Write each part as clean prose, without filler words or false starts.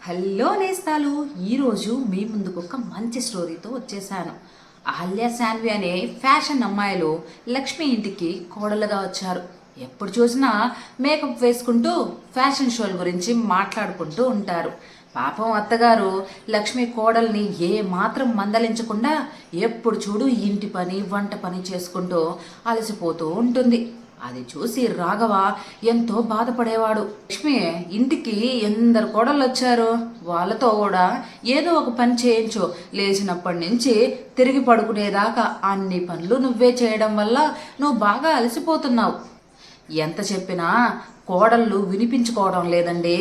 Hello నేస్తాలు. ఈరోజు మీ ముందుకు ఒక మంచి స్టోరీతో వచ్చేసాను. అహల్య శాన్వి అనే ఫ్యాషన్ అమ్మాయిలు లక్ష్మి ఇంటికి కోడలుగా వచ్చారు. ఎప్పుడు చూసినా మేకప్ వేసుకుంటూ ఫ్యాషన్ షోల గురించి మాట్లాడుకుంటూ ఉంటారు. పాపం అత్తగారు లక్ష్మి కోడల్ని ఏ మాత్రం మందలించకుండా ఎప్పుడు చూడు ఇంటి పని వంట పని చేసుకుంటూ అలసిపోతూ ఉంటుంది. అది చూసి రాఘవ ఎంతో బాధపడేవాడు. లక్ష్మి ఇంటికి ఎందరు కోడళ్ళు వచ్చారు, వాళ్ళతో కూడా ఏదో ఒక పని చేయించు, లేచినప్పటి నుంచి తిరిగి పడుకునేదాకా అన్ని పనులు నువ్వే చేయడం వల్ల నువ్వు బాగా అలసిపోతున్నావు. ఎంత చెప్పినా కోడళ్ళు వినిపించుకోవడం లేదండి.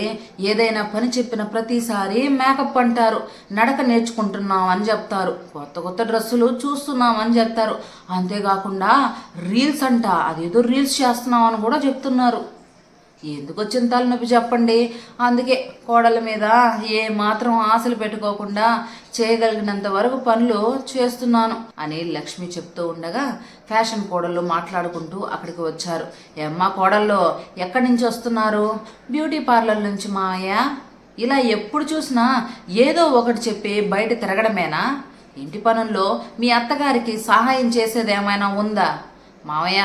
ఏదైనా పని చెప్పిన ప్రతిసారి మేకప్ అంటారు, నడక నేర్చుకుంటున్నాం అని చెప్తారు, కొత్త కొత్త డ్రెస్సులు చూస్తున్నాం అని చెప్తారు. అంతేకాకుండా రీల్స్ అంట, అదేదో రీల్స్ చేస్తున్నాం అని కూడా చెప్తున్నారు. ఎందుకు వచ్చిన తలనొప్పి చెప్పండి. అందుకే కోడల మీద ఏ మాత్రం ఆశలు పెట్టుకోకుండా చేయగలిగినంత వరకు పనులు చేస్తున్నాను అని లక్ష్మి చెప్తూ ఉండగా ఫ్యాషన్ కోడళ్ళు మాట్లాడుకుంటూ అక్కడికి వచ్చారు. ఏమ్మా కోడళ్ళు, ఎక్కడి నుంచి వస్తున్నారు? బ్యూటీ పార్లర్ నుంచి మావయ్య. ఇలా ఎప్పుడు చూసినా ఏదో ఒకటి చెప్పి బయట తిరగడమేనా? ఇంటి పనుల్లో మీ అత్తగారికి సహాయం చేసేది ఏమైనా ఉందా? మావయ్య,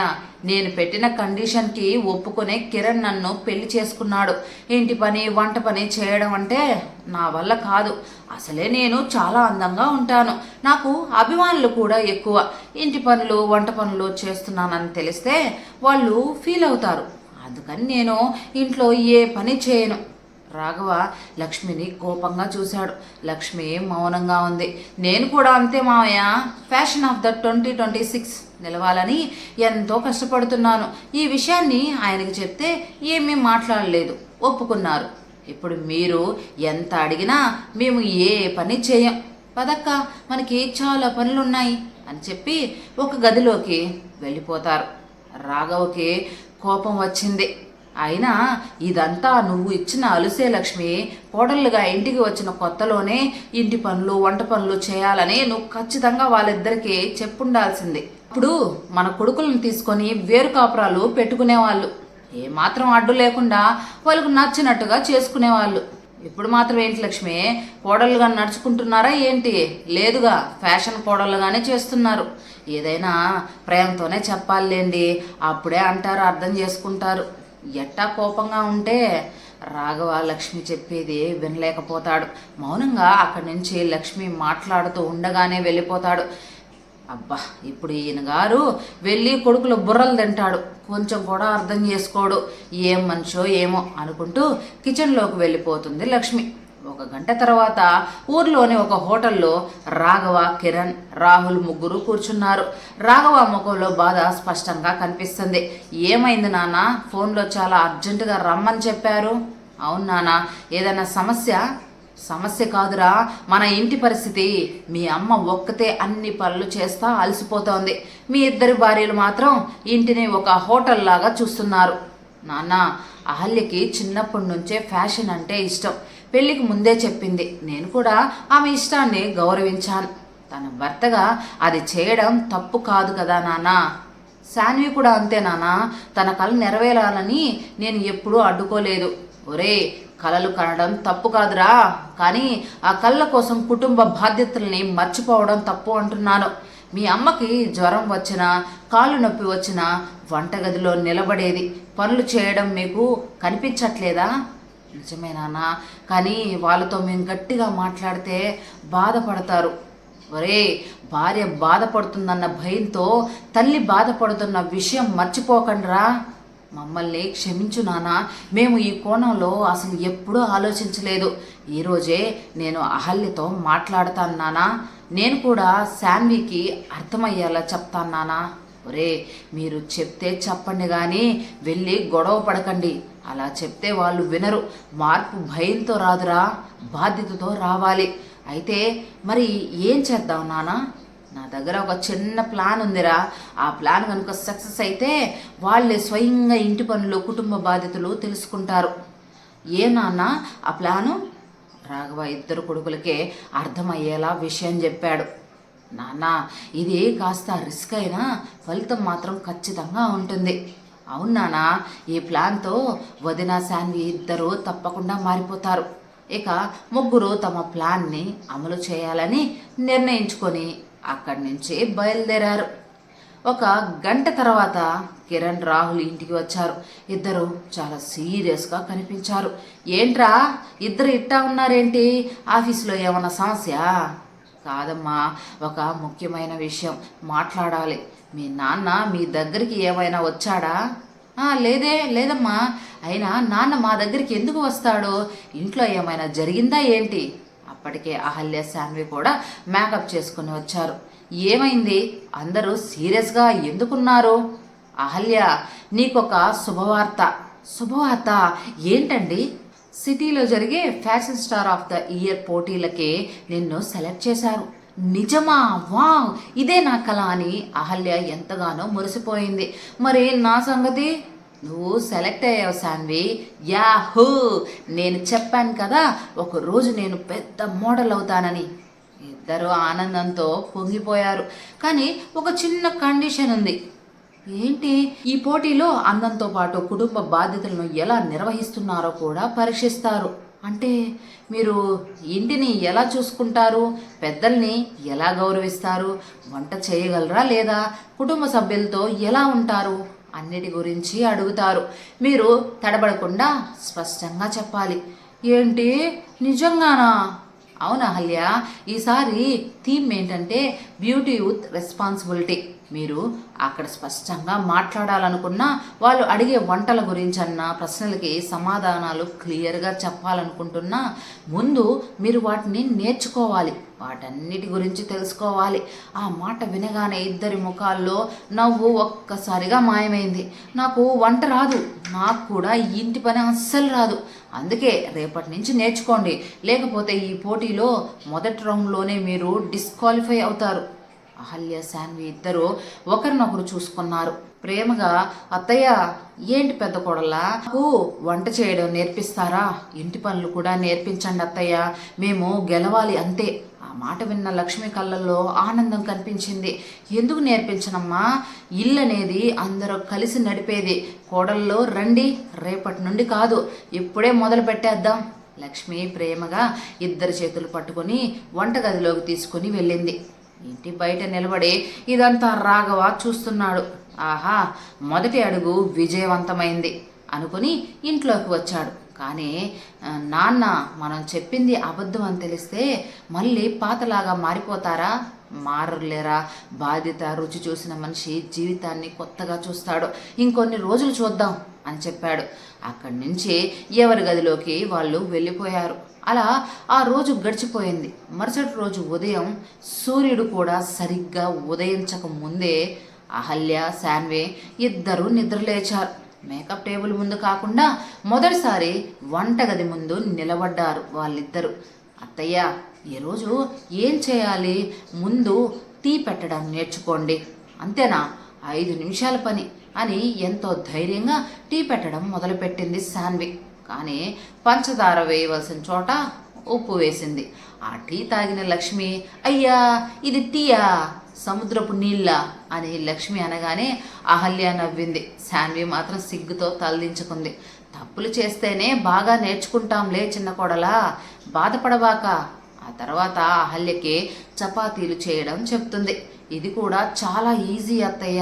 నేను పెట్టిన కండిషన్కి ఒప్పుకునే కిరణ్ నన్ను పెళ్లి చేసుకున్నాడు. ఇంటి పని వంట పని చేయడం అంటే నా వల్ల కాదు. అసలే నేను చాలా అందంగా ఉంటాను, నాకు అభిమానులు కూడా ఎక్కువ. ఇంటి పనులు వంట పనులు చేస్తున్నానని తెలిస్తే వాళ్ళు ఫీల్ అవుతారు. అందుకని నేను ఇంట్లో ఏ పని చేయను. రాఘవ లక్ష్మిని కోపంగా చూశాడు. లక్ష్మి మౌనంగా ఉంది. నేను కూడా అంతే మావయ్య, ఫ్యాషన్ ఆఫ్ ద 2026 నిలవాలని ఎంతో కష్టపడుతున్నాను. ఈ విషయాన్ని ఆయనకి చెప్తే ఏమీ మాట్లాడలేదు, ఒప్పుకున్నారు. ఇప్పుడు మీరు ఎంత అడిగినా మేము ఏ పని చేయం, పదక్క మనకి చాలా పనులున్నాయి అని చెప్పి ఒక గదిలోకి వెళ్ళిపోతారు. రాఘవకి కోపం వచ్చింది. అయినా ఇదంతా నువ్వు ఇచ్చిన అలుసే లక్ష్మి. కోడళ్ళుగా ఇంటికి వచ్చిన కొత్తలోనే ఇంటి పనులు వంట పనులు చేయాలని నువ్వు ఖచ్చితంగా వాళ్ళిద్దరికీ చెప్పుండాల్సింది. అప్పుడు మన కొడుకులను తీసుకొని వేరు కాపురాలు పెట్టుకునేవాళ్ళు, ఏమాత్రం అడ్డు లేకుండా వాళ్ళకు నచ్చినట్టుగా చేసుకునేవాళ్ళు. ఇప్పుడు మాత్రం ఏంటి లక్ష్మి, కోడళ్ళుగా నడుచుకుంటున్నారా ఏంటి? లేదుగా, ఫ్యాషన్ కోడళ్ళుగానే చేస్తున్నారు. ఏదైనా ప్రేమతోనే చెప్పాలిలేండి, అప్పుడే అంటారు, అర్థం చేసుకుంటారు. ఎట్టా కోపంగా ఉంటే రాఘవ లక్ష్మి చెప్పేది వినలేకపోతాడు. మౌనంగా అక్కడి నుంచి లక్ష్మి మాట్లాడుతూ ఉండగానే వెళ్ళిపోతాడు. అబ్బా, ఇప్పుడు ఈయన గారు వెళ్ళి కొడుకుల బుర్రలు తింటాడు, కొంచెం కూడా అర్థం చేసుకోడు, ఏం మనిషో ఏమో అనుకుంటూ కిచెన్లోకి వెళ్ళిపోతుంది లక్ష్మి. ఒక గంట తర్వాత ఊర్లోని ఒక హోటల్లో రాఘవ, కిరణ్, రాహుల్ ముగ్గురు కూర్చున్నారు. రాఘవ ముఖంలో బాధ స్పష్టంగా కనిపిస్తుంది. ఏమైంది నాన్న? ఫోన్లో చాలా అర్జెంటుగా రమ్మని చెప్పారు. అవును నాన్న, ఏదైనా సమస్య? సమస్య కాదురా, మన ఇంటి పరిస్థితి. మీ అమ్మ ఒక్కతే అన్ని పనులు చేస్తా అలసిపోతోంది. మీ ఇద్దరి భార్యలు మాత్రం ఇంటిని ఒక హోటల్ లాగా చూస్తున్నారు. నాన్న, అహల్యకి చిన్నప్పటి నుంచే ఫ్యాషన్ అంటే ఇష్టం. పెళ్ళికి ముందే చెప్పింది. నేను కూడా ఆమె ఇష్టాన్ని గౌరవించాను. తన భర్తగా అది చేయడం తప్పు కాదు కదా నాన్న. శాన్వి కూడా అంతే నాన్న. తన కళ నెరవేరాలని నేను ఎప్పుడూ అడ్డుకోలేదు. ఒరే, కళలు కనడం తప్పు కాదురా, కానీ ఆ కళ్ళ కోసం కుటుంబ బాధ్యతల్ని మర్చిపోవడం తప్పు అంటున్నాను. మీ అమ్మకి జ్వరం వచ్చినా కాళ్ళు నొప్పి వచ్చినా వంటగదిలో నిలబడేది. పనులు చేయడం మీకు కనిపించట్లేదా? నిజమే నాన్న, కానీ వాళ్ళతో మేము గట్టిగా మాట్లాడితే బాధపడతారు. ఒరే, భార్య బాధపడుతుందన్న భయంతో తల్లి బాధపడుతున్న విషయం మర్చిపోకండిరా. మమ్మల్ని క్షమించు నాన్న, మేము ఈ కోణంలో అసలు ఎప్పుడూ ఆలోచించలేదు. ఈరోజే నేను అహల్యతో మాట్లాడతాను నాన్న. నేను కూడా శాన్వికి అర్థమయ్యేలా చెప్తాను నాన్న. ఒరే, మీరు చెప్తే చెప్పండి కానీ వెళ్ళి గొడవ పడకండి. అలా చెప్తే వాళ్ళు వినరు. మార్పు భయంతో రాదురా, బాధ్యతతో రావాలి. అయితే మరి ఏం చేద్దాం నాన్న? నా దగ్గర ఒక చిన్న ప్లాన్ ఉందిరా. ఆ ప్లాన్ కనుక సక్సెస్ అయితే వాళ్ళే స్వయంగా ఇంటి పనులు కుటుంబ బాధ్యతలు తెలుసుకుంటారు. ఏ నాన్న ఆ ప్లాను? రాఘవ ఇద్దరు కొడుకులకే అర్థమయ్యేలా విషయం చెప్పాడు. నాన్న, ఇది కాస్త రిస్క్ అయినా ఫలితం మాత్రం ఖచ్చితంగా ఉంటుంది. అవును నాన్న, ఈ ప్లాన్తో వదిన శాన్వి ఇద్దరు తప్పకుండా మారిపోతారు. ఇక ముగ్గురు తమ ప్లాన్ని అమలు చేయాలని నిర్ణయించుకొని అక్కడి నుంచి బయలుదేరారు. ఒక గంట తర్వాత కిరణ్ రాహుల్ ఇంటికి వచ్చారు. ఇద్దరు చాలా సీరియస్గా కనిపించారు. ఏంట్రా ఇద్దరు ఇట్టా ఉన్నారేంటి? ఆఫీసులో ఏమన్నా సమస్య? కాదమ్మా, ఒక ముఖ్యమైన విషయం మాట్లాడాలి. మీ నాన్న మీ దగ్గరికి ఏమైనా వచ్చాడా? లేదమ్మా. అయినా నాన్న మా దగ్గరికి ఎందుకు వస్తాడో? ఇంట్లో ఏమైనా జరిగిందా ఏంటి? అప్పటికే అహల్య శాన్వి కూడా మేకప్ చేసుకుని వచ్చారు. ఏమైంది? అందరూ సీరియస్గా ఎందుకున్నారు? అహల్య, నీకొక శుభవార్త. శుభవార్త ఏంటండి? సిటీలో జరిగే fashion star of the year పోటీలకి నిన్ను సెలెక్ట్ చేశారు. నిజమా? వావ్, ఇదే నా కళ అని అహల్య ఎంతగానో మురిసిపోయింది. మరి నా సంగతి? నువ్వు సెలెక్ట్ అయ్యావు శాన్వి. యాహూ! నేను చెప్పాను కదా ఒకరోజు నేను పెద్ద మోడల్ అవుతానని. ఇద్దరు ఆనందంతో పొంగిపోయారు. కానీ ఒక చిన్న కండిషన్ ఉంది. ఏంటి? ఈ పోటీలో అందంతో పాటు కుటుంబ బాధ్యతలను ఎలా నిర్వహిస్తున్నారో కూడా పరీక్షిస్తారు. అంటే మీరు ఇంటిని ఎలా చూసుకుంటారు, పెద్దల్ని ఎలా గౌరవిస్తారు, వంట చేయగలరా లేదా, కుటుంబ సభ్యులతో ఎలా ఉంటారు అన్నిటి గురించి అడుగుతారు. మీరు తడబడకుండా స్పష్టంగా చెప్పాలి. ఏంటి, నిజంగానా? అవును అహల్య, ఈసారి థీమ్ ఏంటంటే బ్యూటీ విత్ రెస్పాన్సిబిలిటీ. మీరు అక్కడ స్పష్టంగా మాట్లాడాలనుకున్నా, వాళ్ళు అడిగే వంటల గురించన్నా ప్రశ్నలకి సమాధానాలు క్లియర్గా చెప్పాలనుకుంటున్నా ముందు మీరు వాటిని నేర్చుకోవాలి, వాటన్నిటి గురించి తెలుసుకోవాలి. ఆ మాట వినగానే ఇద్దరి ముఖాల్లో నవ్వు ఒక్కసారిగా మాయమైంది. నాకు వంట రాదు, నాకు కూడా ఇంటి పని అస్సలు రాదు. అందుకే రేపటి నుంచి నేర్చుకోండి, లేకపోతే ఈ పోటీలో మొదటి రౌండ్లోనే మీరు డిస్క్వాలిఫై అవుతారు. అహల్య శాన్వి ఇద్దరు ఒకరినొకరు చూసుకున్నారు. ప్రేమగా, అత్తయ్య, ఏంటి పెద్ద కోడలా, నాకు వంట చేయడం నేర్పిస్తారా? ఇంటి పనులు కూడా నేర్పించండి అత్తయ్య, మేము గెలవాలి అంతే. ఆ మాట విన్న లక్ష్మి కళ్ళల్లో ఆనందం కనిపించింది. ఎందుకు నేర్పించనమ్మా? ఇల్లు అనేది అందరూ కలిసి నడిపేది. కోడల్లో రండి, రేపటి నుండి కాదు ఇప్పుడే మొదలు పెట్టేద్దాం. లక్ష్మి ప్రేమగా ఇద్దరి చేతులు పట్టుకొని వంటగదిలోకి తీసుకుని వెళ్ళింది. ఇంటి బయట నిలబడి ఇదంతా రాఘవ చూస్తున్నాడు. ఆహా, మొదటి అడుగు విజయవంతమైంది అనుకుని ఇంట్లోకి వచ్చాడు. కానీ నాన్న, మనం చెప్పింది అబద్ధం అని తెలిస్తే మళ్ళీ పాతలాగా మారిపోతారా? మారలేరా? బాధ్యత రుచి చూసిన మనిషి జీవితాన్ని కొత్తగా చూస్తాడు. ఇంకొన్ని రోజులు చూద్దాం అని చెప్పాడు. అక్కడి నుంచి ఎవరి గదిలోకి వాళ్ళు వెళ్ళిపోయారు. అలా ఆ రోజు గడిచిపోయింది. మరుసటి రోజు ఉదయం సూర్యుడు కూడా సరిగ్గా ఉదయించక ముందే అహల్య శాన్వి ఇద్దరూ నిద్రలేచారు. మేకప్ టేబుల్ ముందు కాకుండా మొదటిసారి వంటగది ముందు నిలబడ్డారు వాళ్ళిద్దరూ. అత్తయ్య, ఈరోజు ఏం చేయాలి? ముందు టీ పెట్టడం నేర్చుకోండి. అంతేనా? 5 నిమిషాల పని అని ఎంతో ధైర్యంగా టీ పెట్టడం మొదలుపెట్టింది శాన్వి. కానీ పంచదార వేయవలసిన చోట ఉప్పు వేసింది. ఆ టీ తాగిన లక్ష్మి, అయ్యా ఇది టీయా, సముద్రపు నీళ్ళ అని లక్ష్మి అనగానే అహల్య నవ్వింది. శాన్వి మాత్రం సిగ్గుతో తలదించుకుంది. తప్పులు చేస్తేనే బాగా నేర్చుకుంటాంలే చిన్న కోడలా, బాధపడబాక. ఆ తర్వాత అహల్యకి చపాతీలు చేయడం చెప్తుంది. ఇది కూడా చాలా ఈజీ అత్తయ్య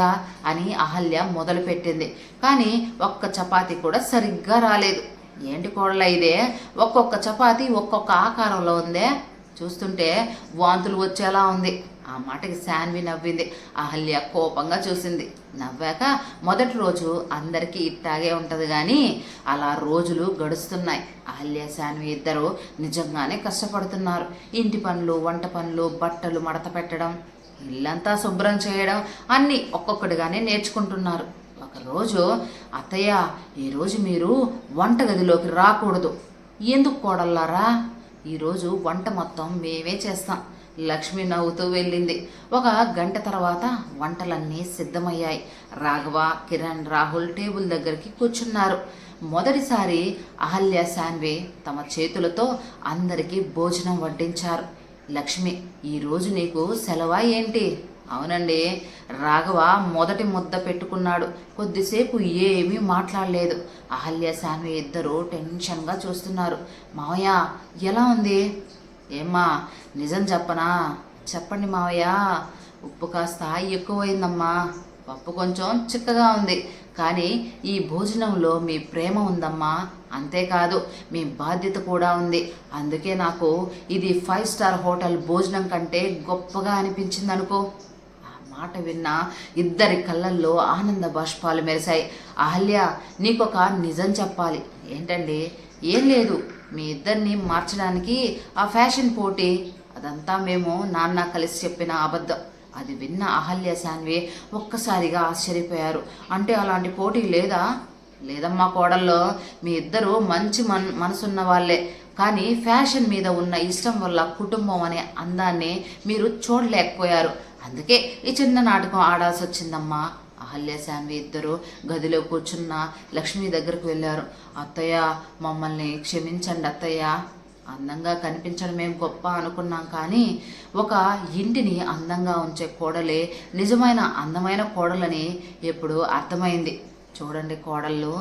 అని అహల్య మొదలుపెట్టింది. కానీ ఒక్క చపాతీ కూడా సరిగ్గా రాలేదు. ఏంటి కోడల ఇదే, ఒక్కొక్క చపాతీ ఒక్కొక్క ఆకారంలో ఉందే, చూస్తుంటే వాంతులు వచ్చేలా ఉంది. ఆ మాటకి శాన్వి నవ్వింది. అహల్య కోపంగా చూసింది. నవ్వాక, మొదటి రోజు అందరికీ ఇట్టాగే ఉంటుంది కానీ అలా రోజులు గడుస్తున్నాయి. అహల్య శాన్వి ఇద్దరు నిజంగానే కష్టపడుతున్నారు. ఇంటి పనులు, వంట పనులు, బట్టలు మడత పెట్టడం, ఇల్లంతా శుభ్రం చేయడం అన్నీ ఒక్కొక్కటిగానే నేర్చుకుంటున్నారు. ఒకరోజు, అత్తయ్య, ఈరోజు మీరు వంటగదిలోకి రాకూడదు. ఎందుకు కోడల్లారా? ఈరోజు వంట మొత్తం మేమే చేస్తాం. లక్ష్మి నవ్వుతూ వెళ్ళింది. ఒక గంట తర్వాత వంటలన్నీ సిద్ధమయ్యాయి. రాఘవ, కిరణ్, రాహుల్ టేబుల్ దగ్గరికి కూర్చున్నారు. మొదటిసారి అహల్య శాన్వి తమ చేతులతో అందరికీ భోజనం వడ్డించారు. లక్ష్మి, ఈరోజు నీకు సెలవా ఏంటి? అవునండి. రాఘవ మొదటి ముద్ద పెట్టుకున్నాడు. కొద్దిసేపు ఏమీ మాట్లాడలేదు. అహల్య శాన్వి ఇద్దరు టెన్షన్గా చూస్తున్నారు. మావయ్య ఎలా ఉంది? ఏమ్మా, నిజం చెప్పనా? చెప్పండి మావయ్య. ఉప్పు కాస్త ఎక్కువైందమ్మా. పప్పు కొంచెం చిక్కగా ఉంది. కానీ ఈ భోజనంలో మీ ప్రేమ ఉందమ్మా. అంతేకాదు మీ బాధ్యత కూడా ఉంది. అందుకే నాకు ఇది 5 స్టార్ హోటల్ భోజనం కంటే గొప్పగా అనిపించింది అనుకో. ఆ మాట విన్న ఇద్దరి కళ్ళల్లో ఆనంద బాష్పాలు మెరిశాయి. అహల్య, నీకొక నిజం చెప్పాలి. ఏంటండి? ఏం లేదు, మీ ఇద్దరిని మార్చడానికి ఆ ఫ్యాషన్ పోటీ అదంతా మేము నాన్న కలిసి చెప్పిన అబద్ధం. అది విన్న అహల్య శాన్వి ఒక్కసారిగా ఆశ్చర్యపోయారు. అంటే అలాంటి పోటీ లేదా? లేదమ్మా కోడల్లో, మీ ఇద్దరు మంచి మనసున్న వాళ్ళే. కానీ ఫ్యాషన్ మీద ఉన్న ఇష్టం వల్ల కుటుంబం అనే అందాన్ని మీరు చూడలేకపోయారు. అందుకే ఈ చిన్న నాటకం ఆడాల్సి వచ్చిందమ్మా. అహల్య శాన్వి ఇద్దరు గదిలో కూర్చున్న లక్ష్మి దగ్గరకు వెళ్ళారు. అత్తయ్య, మమ్మల్ని క్షమించండి అత్తయ్య. అందంగా కనిపించడమే గొప్ప అనుకున్నాం, కానీ ఒక ఇంటిని అందంగా ఉంచే కోడలే నిజమైన అందమైన కోడలని ఎప్పుడు అర్థమైంది. చూడండి కోడళ్ళు,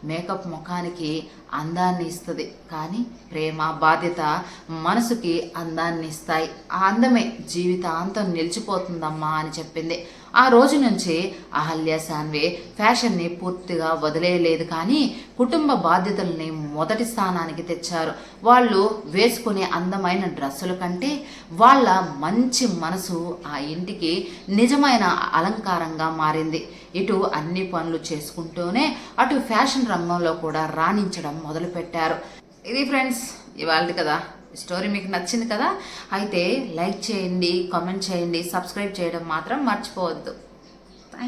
మేకప్ ముఖానికి అందాన్ని ఇస్తుంది, కానీ ప్రేమ బాధ్యత మనసుకి అందాన్ని ఇస్తాయి. ఆ అందమే జీవితాంతం నిలిచిపోతుందమ్మా అని చెప్పింది. ఆ రోజు నుంచి అహల్య శాన్వి ఫ్యాషన్ని పూర్తిగా వదిలేయలేదు, కానీ కుటుంబ బాధ్యతల్ని మొదటి స్థానానికి తెచ్చారు. వాళ్ళు వేసుకునే అందమైన డ్రెస్సుల కంటే వాళ్ళ మంచి మనసు ఆ ఇంటికి నిజమైన అలంకారంగా మారింది. ఇటు అన్ని పనులు చేసుకుంటూనే అటు ఫ్యాషన్ రంగంలో కూడా రాణించడం మొదలుపెట్టారు. ఇది ఫ్రెండ్స్ ఇవాళది కదా. స్టోరీ మీకు నచ్చింది కదా? అయితే లైక్ చేయండి, కామెంట్ చేయండి, సబ్స్క్రైబ్ చేయడం మాత్రం మర్చిపోవద్దు.